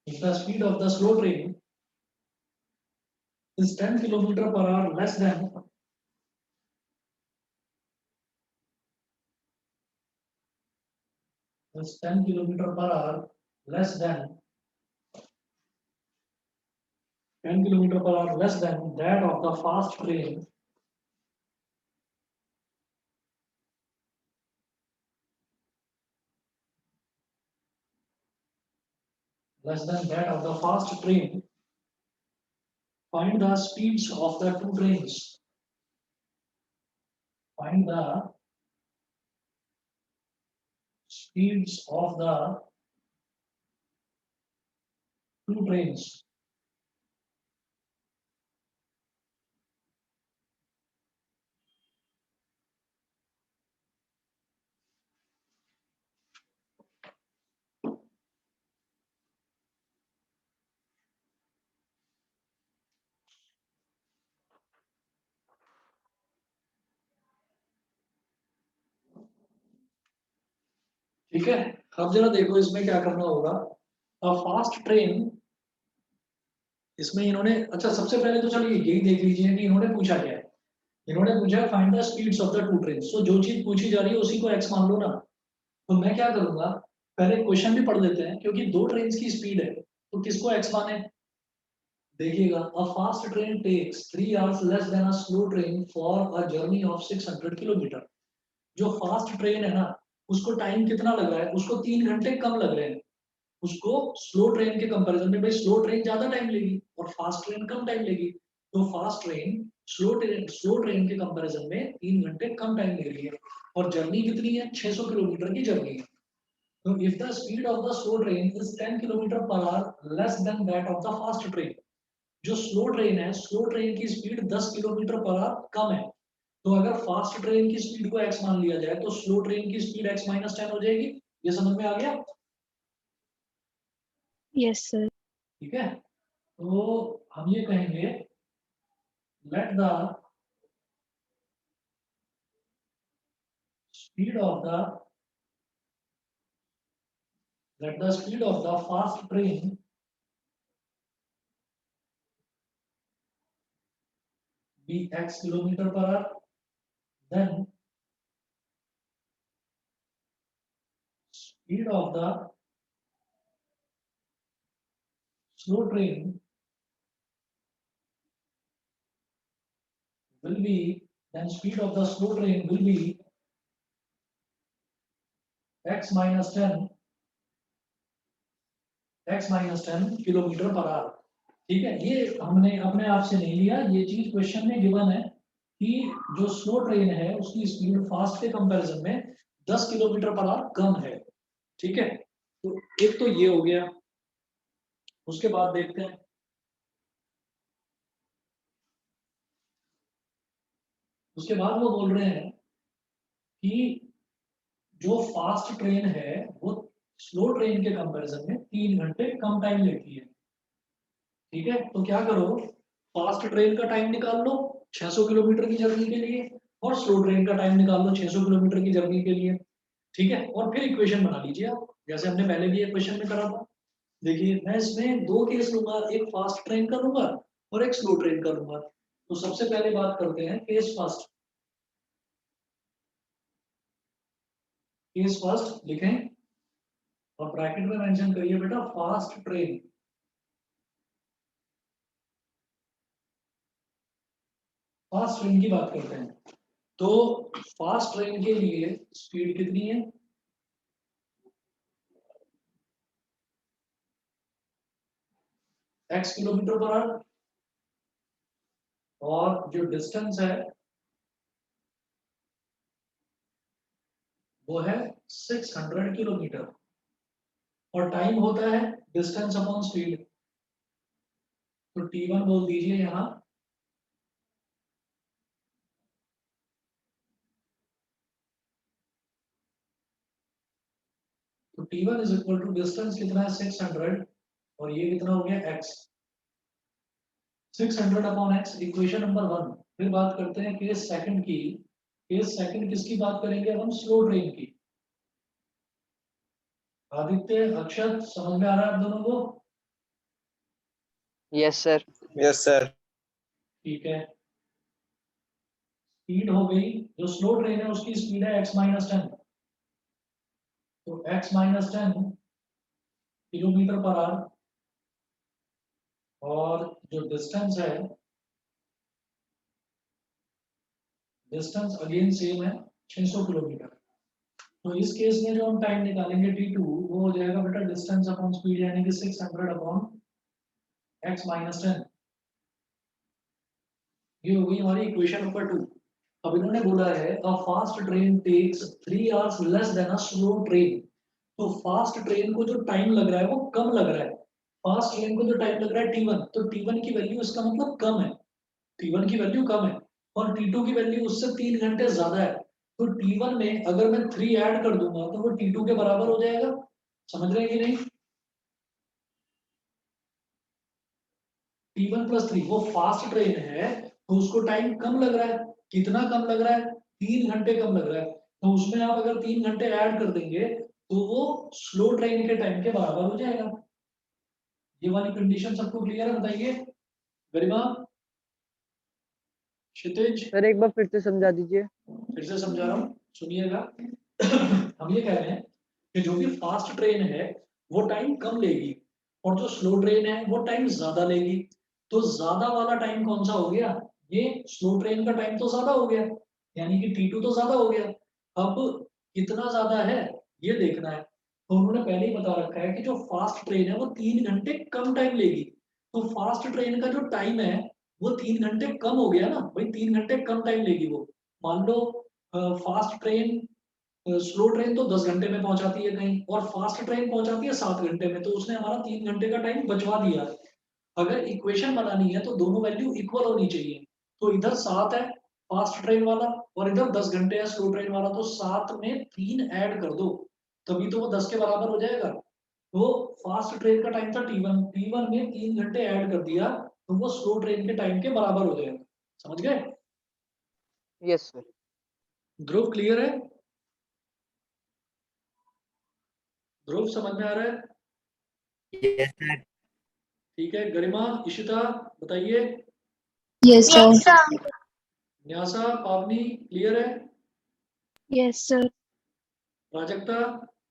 if the speed of the slow train is 10 kilometers per hour less than is 10 kilometers per hour less than 10 kilometers per hour less than that of the fast train, less than that of the fast train, find the speeds of the two trains. Find the speeds of the two trains. ठीक है, अब जरा देखो इसमें क्या करना होगा। Fast train, इसमें इन्होंने, अच्छा सबसे पहले तो चलिए यही देख लीजिए कि इन्होंने पूछा क्या है। इन्होंने पूछा find the speeds of the two train. So जो चीज पूछी जा रही है उसी को एक्स मान लो ना। तो मैं क्या करूंगा, पहले क्वेश्चन भी पढ़ लेते हैं, क्योंकि दो ट्रेन की स्पीड है तो किसको एक्स माने। देखिएगा, a fast train takes 3 hours less than a slow train for a journey of 600 kilometre. जो फास्ट ट्रेन है ना, उसको टाइम कितना लग रहा है, उसको 3 घंटे कम लग रहे हैं उसको स्लो ट्रेन के कंपैरिजन में। भाई स्लो ट्रेन ज्यादा टाइम लेगी और फास्ट ट्रेन कम टाइम लेगी, तो फास्ट ट्रेन स्लो ट्रेन के कंपैरिजन में 3 घंटे कम टाइम ले रही है, और जर्नी कितनी है 600 किलोमीटर की जर्नी है। तो if the speed of the slow train is 10 kilometre per our less than that of the fast train, जो स्लो ट्रेन है, स्लो ट्रेन की स्पीड 10 किलोमीटर पर आवर कम है, तो अगर फास्ट ट्रेन की स्पीड को x मान लिया जाए तो स्लो ट्रेन की स्पीड x माइनस 10 हो जाएगी। ये समझ में आ गया? Yes, sir. ठीक है, तो हम ये कहेंगे, late the speed of the let the speed of the fast train be x kilometer per hour, then speed of the slow train will be speed of the slow train will be x minus 10 kilometre per our. ठीक है, ये हमने अपने आप से नहीं लिया, ये चीज क्वेश्चन में गिवन है कि जो स्लो ट्रेन है उसकी स्पीड फास्ट के कंपैरिजन में 10 किलोमीटर पर आवर कम है। ठीक है, तो एक तो ये हो गया। उसके बाद देखते हैं, उसके बाद वो बोल रहे हैं कि जो फास्ट ट्रेन है वो स्लो ट्रेन के कंपैरिजन में 3 घंटे कम टाइम लेती है। ठीक है, तो क्या करो, फास्ट ट्रेन का टाइम निकाल लो 600 किलोमीटर की जर्नी के लिए, और स्लो ट्रेन का टाइम निकाल लो 600 किलोमीटर की जर्नी के लिए। ठीक है, और फिर इक्वेशन बना लीजिए आप, जैसे हमने पहले भी एक क्वेश्चन में करा था। देखिए, मैं इसमें दो केस लूंगा, एक फास्ट ट्रेन का लूंगा और एक स्लो ट्रेन का लूंगा। तो सबसे पहले बात करते हैं केस फर्स्ट। केस फर्स्ट लिखें और ब्रैकेट में मेंशन करिए बेटा फास्ट ट्रेन। फास्ट ट्रेन की बात करते हैं, तो फास्ट ट्रेन के लिए स्पीड कितनी है, x किलोमीटर पर आवर, और जो डिस्टेंस है वो है 600 किलोमीटर, और टाइम होता है डिस्टेंस अपॉन स्पीड। तो T1 बोल दीजिए यहाँ, तो T1 is equal to distance कितना है 600, और ये कितना हो गया x, 600 upon x, equation number 1। फिर बात करते हैं केस सेकंड की। केस सेकंड किसकी बात करेंगे हम, स्लो ट्रेन की। आदित्य, अक्षत, समझ में आ रहा है आप दोनों को? Yes sir. Yes sir. ठीक है, स्पीड हो गई, जो स्लो ट्रेन है उसकी स्पीड है x माइनस 10, तो x minus 10 kilometre per our, और जो डिस्टेंस है, डिस्टेंस अगेन सेम है 600 किलोमीटर। तो इस केस में जो हम टाइम निकालेंगे T2, वो हो जाएगा बेटा डिस्टेंस अपॉन स्पीड, यानी कि 600 अपॉन x माइनस 10। ये हो गई हमारी इक्वेशन नंबर 2। अब इन्होंने बोला है a fast train takes 3 hours less than a slow train. तो फास्ट ट्रेन को जो टाइम लग रहा है वो कम लग रहा है। फास्ट ट्रेन को जो टाइम लग रहा है T1, तो T1 की वैल्यू इसका मतलब कम है, T1 की वैल्यू कम है, और T2 की वैल्यू उससे 3 घंटे ज्यादा है। तो T1 में अगर मैं 3 ऐड कर दूंगा तो वो T2 के बराबर हो जाएगा। समझ रहे हैं कि नहीं? T1 प्लस 3, वो फास्ट ट्रेन है तो उसको टाइम कम लग रहा है। कितना कम लग रहा है, 3 घंटे कम लग रहा है। तो उसमें आप अगर 3 घंटे ऐड कर देंगे तो वो स्लो ट्रेन के टाइम के बराबर हो जाएगा। ये वाली कंडीशन सबको क्लियर है, बताइए। गरिमा, क्षितिज, सर एक बार फिर से समझा दीजिए। फिर से समझा रहा हूँ, सुनिएगा। हम ये कह रहे हैं कि जो भी फास्ट ट्रेन है वो टाइम कम लेगी, और जो स्लो ट्रेन है वो टाइम ज्यादा लेगी। तो ज्यादा वाला टाइम कौन सा हो गया, ये स्लो ट्रेन का टाइम तो ज्यादा हो गया, यानी कि T2 तो ज्यादा हो गया। अब कितना ज्यादा है ये देखना है। तो उन्होंने पहले ही बता रखा है कि जो फास्ट ट्रेन है वो 3 घंटे कम टाइम लेगी। तो फास्ट ट्रेन का जो टाइम है वो 3 घंटे कम हो गया ना भाई, 3 घंटे कम टाइम लेगी वो। मान लो फास्ट ट्रेन, स्लो ट्रेन तो 10 घंटे में पहुंचाती है कहीं, और फास्ट ट्रेन पहुंचाती है 7 घंटे में, तो उसने हमारा 3 घंटे का टाइम बचवा दिया। अगर इक्वेशन बनानी है तो दोनों वैल्यू इक्वल होनी चाहिए। तो इधर 7 है फास्ट ट्रेन वाला, और इधर 10 घंटे है स्लो ट्रेन वाला, तो 7 में 3 ऐड कर दो, तभी तो वो 10 के बराबर हो जाएगा। तो फास्ट ट्रेन का टाइम था T1, T1 में 3 घंटे ऐड कर दिया तो वो स्लो ट्रेन के टाइम के बराबर हो जाएगा। समझ गए? Yes sir. ध्रुव क्लियर है? ध्रुव समझ में आ रहा है? Yes, sir. ठीक है, गरिमा, इशिता बताइए। Yes, sir. न्यासा, पावनी क्लियर है? Yes, sir. Prajakta,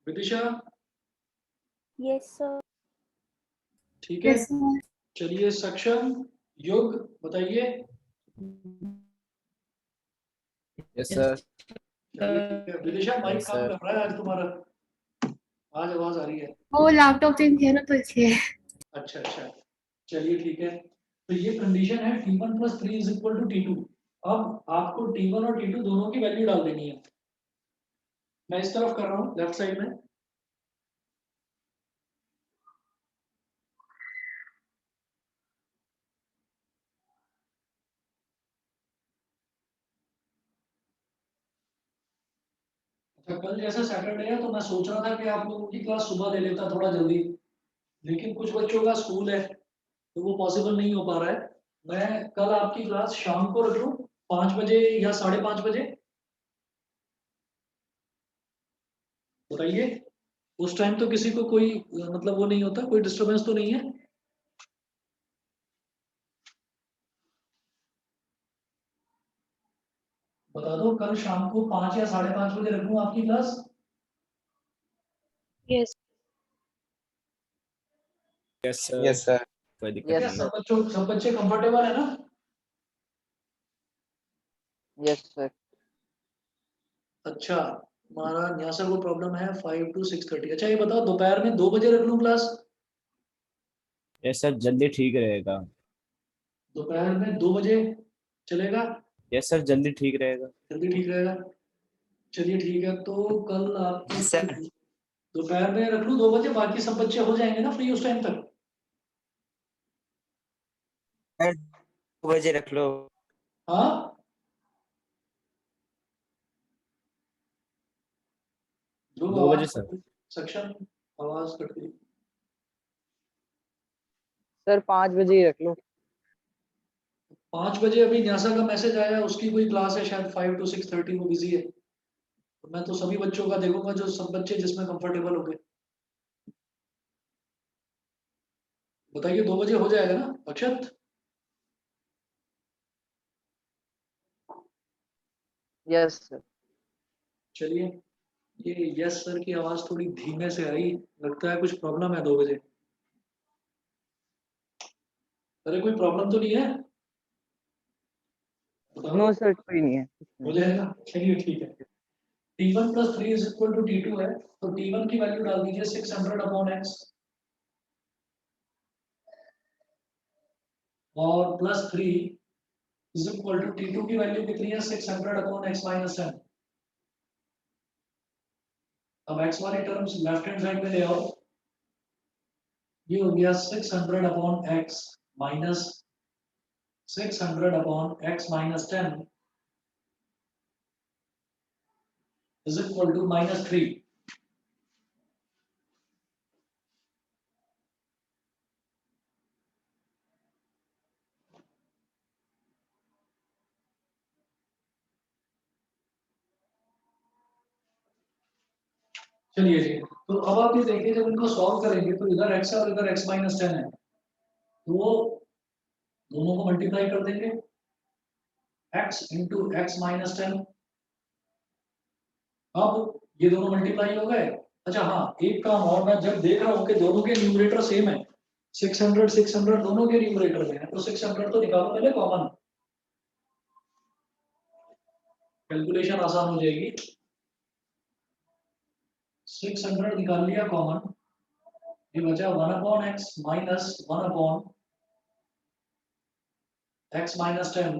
Vidisha Yes, sir. ठीक है। Yes, sir. चलिए, सक्षम, युग बताइए। Yes, sir. चलिए ठीक है। विदिशा, माइक Yes, काम sir. कर रहा है आज तुम्हारा, आज आवाज आ रही है। वो लैपटॉप चेंज किया ना तो इसलिए। अच्छा अच्छा, चलिए ठीक है। तो ये कंडीशन है T1 plus 3 is equal to T2। अब आपको T1 और T2 दोनों की वैल्यू डाल देनी है। मैं इस तरफ कर रहा हूँ, लेफ्ट साइड में। अच्छा, कल जैसा सैटरडे है तो मैं सोच रहा था कि आप लोगों की क्लास सुबह ले लेता थोड़ा जल्दी, लेकिन कुछ बच्चों का स्कूल है तो वो पॉसिबल नहीं हो पा रहा है। मैं कल आपकी क्लास शाम को रख लूँ, 5 बजे या 5:30 बजे, बताइए। उस टाइम तो किसी को कोई मतलब वो नहीं होता, कोई डिस्टरबेंस तो नहीं है? बता दो, कल शाम को 5 या 5:30 बजे रखूँ आपकी class? Yes. Yes, sir. Yes, sir. कोई दिक्कत Yes, नहीं है। sir. सब बच्चे कंफर्टेबल है ना? Yes, sir. अच्छा, हमारा न्यासा को प्रॉब्लम है 5 to 6:30। अच्छा, ये बताओ, दोपहर में 2 बजे रख लूँ क्लास? Yes, sir. जल्दी ठीक रहेगा। दोपहर में 2 बजे चलेगा? Yes, sir. जल्दी ठीक रहेगा। जल्दी ठीक रहेगा। चलिए ठीक है, तो कल आपकी Yes, sir. दोपहर में रख लूँ 2 बजे, बाकी सब बच्चे हो जाएंगे ना फ्री उस टाइम तक? सर 2 बजे रख लो। हाँ, जो 2 बजे आवाज सर। सक्षम, आवाज कट गई। सर 5 बजे ही रख लो। 5 बजे अभी न्यासा का मैसेज आया, उसकी कोई क्लास है शायद 5 to 6:30, वो बिजी है। तो मैं तो सभी बच्चों का देखूंगा, जो सब बच्चे जिसमें कंफर्टेबल हो गए। बताइए, 2 बजे हो जाएगा ना अक्षत? Yes sir. चलिए, ये यस सर की आवाज थोड़ी धीमे से आई, लगता है कुछ प्रॉब्लम है 2 बजे। अरे कोई प्रॉब्लम तो नहीं है? बताओ। नो सर, कोई नहीं है। हो जाएगा, चलिए ठीक है। T1 plus 3 is equal to T2 है, तो T1 की वैल्यू डाल दीजिए 600 अपॉन एक्स, और plus 3 is equal to T2 की वैल्यू कितनी है? 600 अपॉन एक्स माइनस 10। अब एक्स वाली टर्म्स लेफ्ट हैंड साइड में ले आओ। ये हो गया 600 upon x minus 600 upon x minus 10 is equal to -3। चलिए जी, तो अब आप ये देखिए, जब इनको सॉल्व करेंगे तो इधर x और इधर x माइनस 10 है, तो वो दोनों को मल्टीप्लाई कर देंगे, x इंटू एक्स माइनस 10। अब ये दोनों मल्टीप्लाई हो गए। अच्छा हाँ, एक काम और, मैं जब देख रहा हूँ कि दोनों के न्यूमरेटर सेम है, 600 600 दोनों के न्यूमरेटर में है, तो 600 तो निकालो पहले कॉमन, कैलकुलेशन आसान हो जाएगी। 600 निकाल लिया कॉमन, ये बचा 1 upon x minus 1 upon x minus 10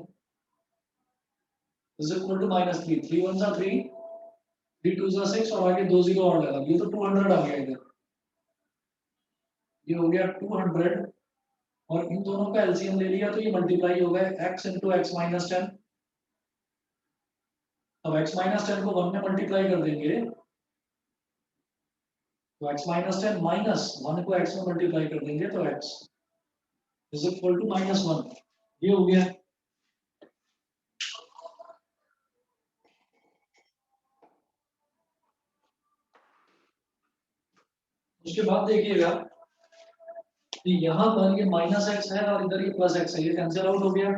is equal to -3। 3 1 जा 3, 3 2 जा 6, और आगे 2 जीरो और लगा, ये तो 200 आ गया इधर। ये हो गया 200, और इन दोनों का एलसीएम ले लिया तो ये मल्टीप्लाई हो गए x इंटू एक्स माइनस 10। अब x माइनस 10 को 1 में मल्टीप्लाई कर देंगे, तो x माइनस 10 माइनस 1 को x में मल्टीप्लाई कर देंगे तो x इज इक्वल टू -1। ये हो गया। उसके बाद देखिएगा कि यहाँ पर ये माइनस एक्स है और इधर ये प्लस एक्स है, ये कैंसिल आउट हो गया।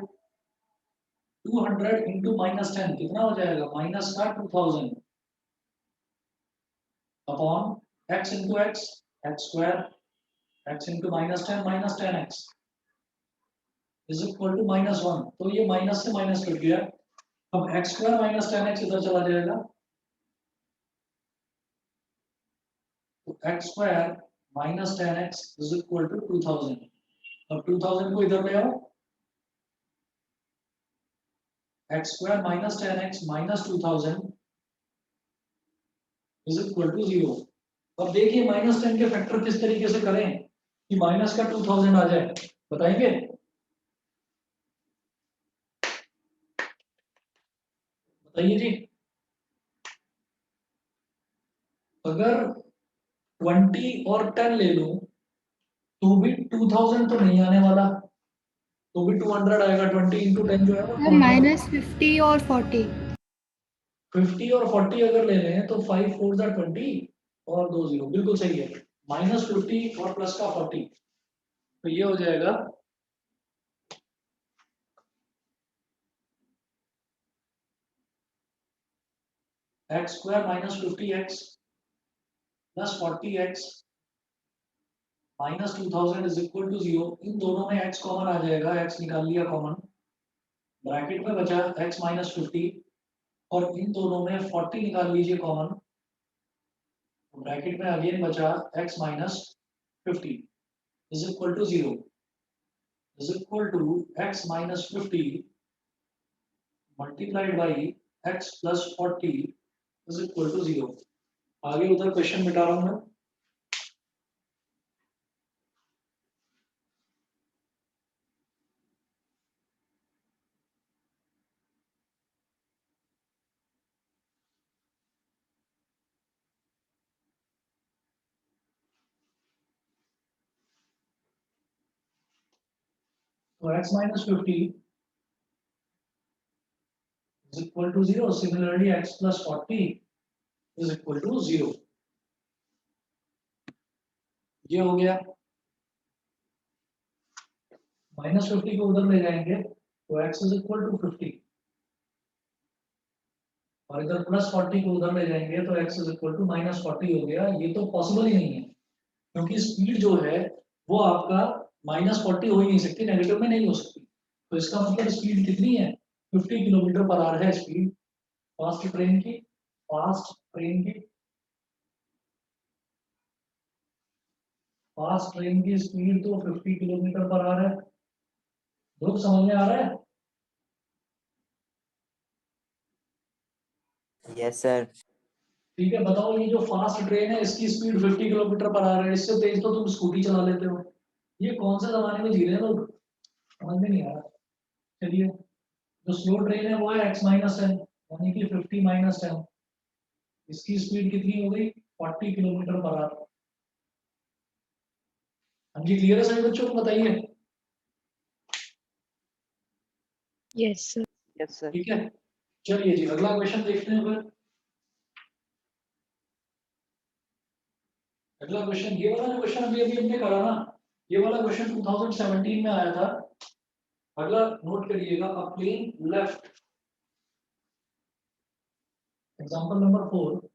200 इंटू -10 कितना हो जाएगा, माइनस का 2000 upon x into x, x square, x into -10 -10x is equal to -1। तो ये माइनस से माइनस कट गया। अब एक्स स्क्वायर -10x इधर चला जाएगा, तो x square -10x is equal to 2000। अब 2000 को इधर ले आओ, x square -10x -2000 is equal to 0। अब देखिए -10 के फैक्टर किस तरीके से करें कि माइनस का 2000 आ जाए, बताएंगे? बताइए जी। अगर 20 और 10 ले लूं तो भी 2000 तो नहीं आने वाला, तो भी 200 आएगा। 20 इंटू 10 जो है वो 200। -50 और 40। 50 और 40 अगर ले लें तो 5 4 जा 20 और 2 0, बिल्कुल सही है। -50 और प्लस का 40, तो ये हो जाएगा x square -50x plus 40x -2000 is equal to 0। इन दोनों में x कॉमन आ जाएगा, x निकाल लिया कॉमन, ब्रैकेट में बचा x -50 और इन दोनों में 40 निकाल लीजिए कॉमन, ब्रैकेट में अगेन बचा x -50 is equal to 0 is equal to x -50 multiplied by x plus 40 is equal to 0। आगे उधर क्वेश्चन मिटा रहा हूं मैं। तो x -50 is equal to 0. Similarly, x plus 40 is equal to 0. ये हो गया। -50 को उधर ले जाएंगे तो x is equal to 50 और इधर +40 को उधर ले जाएंगे तो x is equal to -40 हो गया। ये तो पॉसिबल ही नहीं है क्योंकि स्पीड जो है वो आपका -40 हो ही नहीं सकती, नेगेटिव में नहीं हो सकती। तो इसका मतलब स्पीड कितनी है, 50 किलोमीटर पर आवर है स्पीड फास्ट ट्रेन की। फास्ट ट्रेन की फास्ट ट्रेन की स्पीड तो 50 किलोमीटर पर आवर है। ग्रुप समझ में आ रहा है? Yes sir. ठीक है, बताओ ये जो फास्ट ट्रेन है इसकी स्पीड 50 किलोमीटर पर आवर है, इससे तेज तो तुम स्कूटी चला लेते हो। ये कौन से जमाने में जी रहे हैं लोग, समझ में नहीं आ रहा। चलिए, जो स्लो ट्रेन है वो है x -10 यानी कि 50 -10, इसकी स्पीड कितनी हो गई 40 किलोमीटर पर आवर। हाँ जी, क्लियर है सभी बच्चों को, बताइए। Yes, sir. Yes sir. ठीक है, चलिए जी अगला क्वेश्चन देखते हैं फिर। अगला क्वेश्चन, ये वाला जो क्वेश्चन अभी अभी हमने करा ना, ये वाला क्वेश्चन 2017 में आया था। अगला नोट करिएगा, a plane left, example number 4।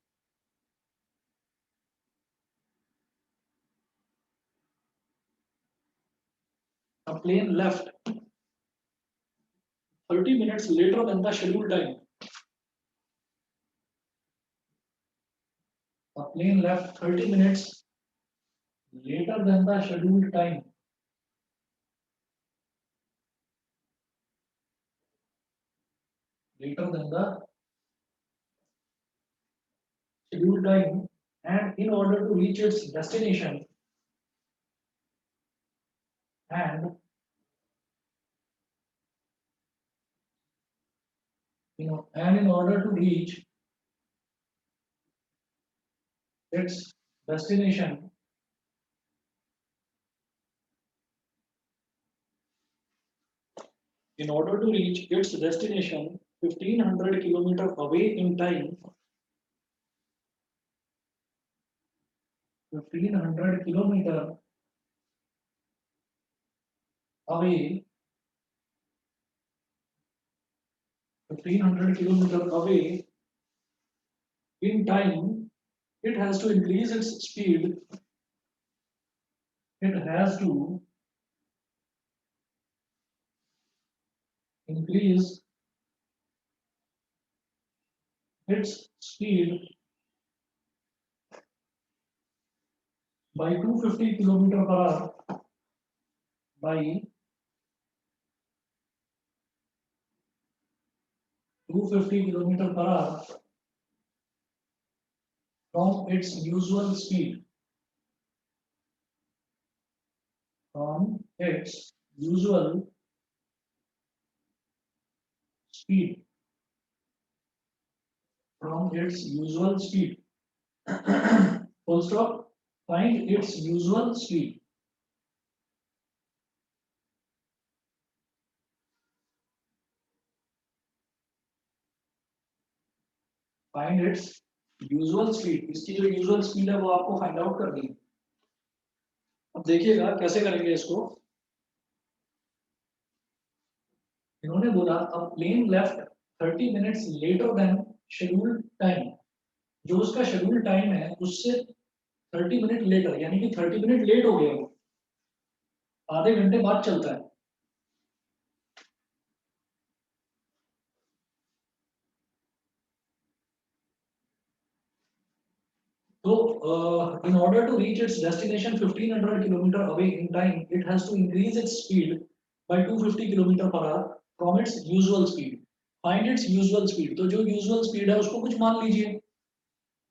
A plane left 30 minutes later than the scheduled time. A plane left 30 minutes later than the scheduled time. Later than the scheduled time, and in order to reach its destination, and and in order to reach its destination, in order to reach its destination 1500 kilometers away in time, 1500 kilometer away, 1500 kilometer away in time, it has to increase its speed. It has to increase its speed by 250 kilometer per hour, by 250 kilometer per hour from its usual speed, from its usual speed, from its usual speed. Full stop. Find its usual speed. Find its usual speed. इसकी जो usual speed है वो आपको find out करनी है. अब देखिएगा कैसे करेंगे इसको. इन्होंने बोला a plane left 30 minutes later than scheduled time. जो उसका scheduled time है उससे 30 मिनट लेटर, यानी कि 30 मिनट लेट हो गया, वो आधे घंटे बाद चलता है. So, in order to reach its destination 1500 kilometer away in time, it has to increase its speed by 250 kilometer per hour from its usual speed. Find its usual speed. तो जो usual speed है उसको कुछ मान लीजिए.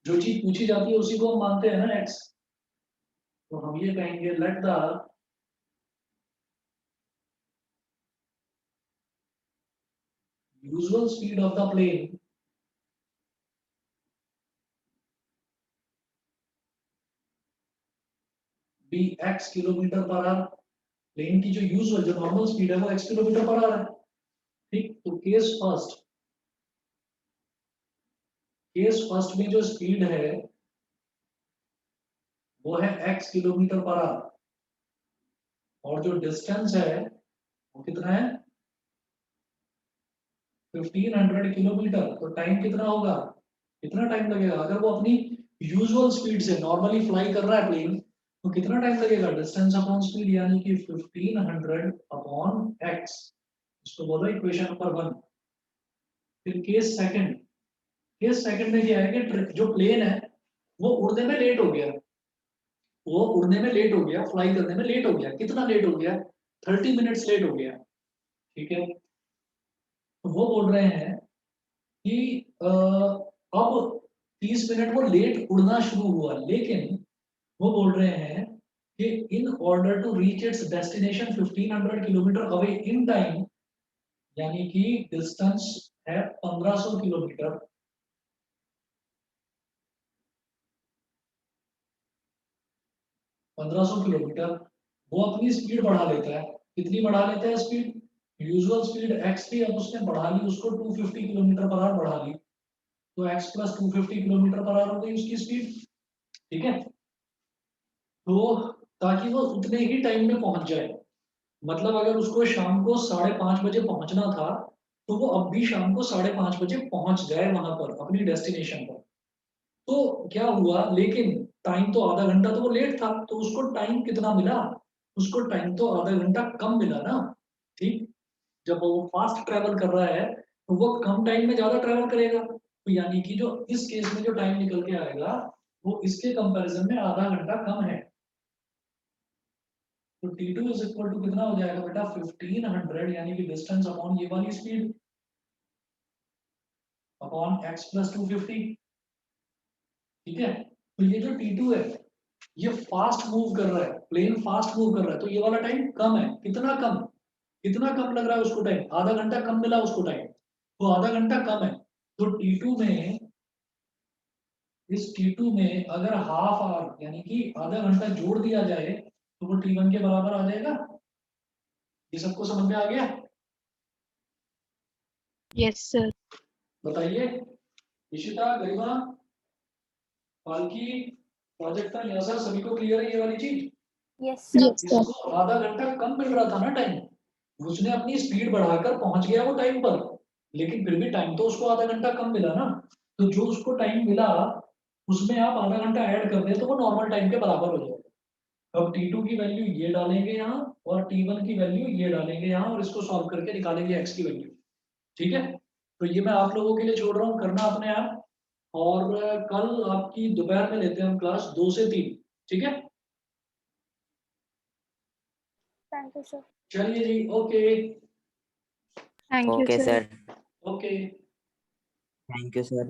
जो चीज पूछी जाती है उसी को हम मानते हैं ना x. तो हम ये कहेंगे let the usual speed of the plane be x kilometre per hour. Plane की जो यूजुअल जो नॉर्मल स्पीड है वो x किलोमीटर पर आवर है. ठीक. तो केस फर्स्ट में जो स्पीड है वो है x किलोमीटर पर आवर, और जो डिस्टेंस है वो कितना है 1500 किलोमीटर. तो टाइम कितना होगा, कितना टाइम लगेगा अगर वो अपनी यूजुअल स्पीड से नॉर्मली फ्लाई कर रहा है प्लेन, तो कितना टाइम लगेगा. डिस्टेंस अपॉन स्पीड, यानी कि 1500 अपॉन x. इसको बोलो इक्वेशन नंबर 1. फिर केस सेकंड में क्या है कि जो प्लेन है वो उड़ने में लेट हो गया, फ्लाई करने में लेट हो गया. कितना लेट हो गया, 30 मिनट्स लेट हो गया. ठीक है. तो वो बोल रहे हैं कि अब 30 मिनट वो लेट उड़ना शुरू हुआ, लेकिन वो बोल रहे हैं कि in order to reach its destination 1500 kilometre away in time, यानी कि डिस्टेंस है 1500 किलोमीटर. वो अपनी स्पीड बढ़ा लेता है. कितनी बढ़ा लेता है स्पीड, यूजुअल स्पीड x थी, अब उसने बढ़ा ली उसको 250 किलोमीटर पर आवर बढ़ा ली. तो x plus 250 kilometre per our हो गई उसकी स्पीड. ठीक है. तो ताकि वो उतने ही टाइम में पहुंच जाए. मतलब अगर उसको शाम को 5:30 बजे पहुंचना था, तो वो अब भी शाम को 5:30 बजे पहुंच जाए वहां पर अपनी डेस्टिनेशन पर. तो क्या हुआ, लेकिन टाइम तो आधा घंटा तो वो लेट था, तो उसको टाइम कितना मिला, उसको टाइम तो आधा घंटा कम मिला ना. ठीक. जब वो फास्ट ट्रेवल कर रहा है तो वो कम टाइम में ज्यादा ट्रेवल करेगा, तो यानी कि जो इस केस में जो टाइम निकल के आएगा वो इसके कंपैरिजन में आधा घंटा कम है. तो T2 इज इक्वल टू कितना हो जाएगा बेटा 1500, यानी कि डिस्टेंस अपॉन ये वाली स्पीड अपॉन x प्लस 250. ठीक है. तो ये जो T2 है ये फास्ट मूव कर रहा है, प्लेन फास्ट मूव कर रहा है, तो ये वाला टाइम कम है. कितना कम लग रहा है उसको टाइम, आधा घंटा कम मिला उसको टाइम, तो आधा घंटा कम है. तो T2 में, इस T2 में अगर हाफ आवर यानी कि आधा घंटा जोड़ दिया जाए तो वो T1 के बराबर आ जाएगा. ये सबको समझ में आ गया. Yes, sir. बताइए. इशिता, गरिमा, पालकी, प्राजक्ता न्यासा सभी को क्लियर है ये वाली चीज? Yes, sir. Yes, sir. इसको आधा घंटा कम मिल रहा था ना टाइम, उसने अपनी स्पीड बढ़ाकर पहुंच गया वो टाइम पर, लेकिन फिर भी टाइम तो उसको आधा घंटा कम मिला ना। तो जो उसको टाइम मिला उसमें आप आधा घंटा ऐड कर दें तो वो नॉर्मल टाइम के बराबर हो जाएगा। अब T2 की वैल्यू ये डालेंगे यहाँ और T1 की वैल्यू ये डालेंगे यहाँ और इसको सॉल्व करके निकालेंगे x की वैल्यू। ठीक है, तो ये मैं आप लोगों के लिए छोड़ रहा हूँ, करना अपने आप। और कल आपकी दोपहर में लेते हैं हम क्लास 2 से 3। ठीक है, Thank you, sir. चलिए जी, okay Thank you, Okay, sir. sir. Okay. Thank you, sir.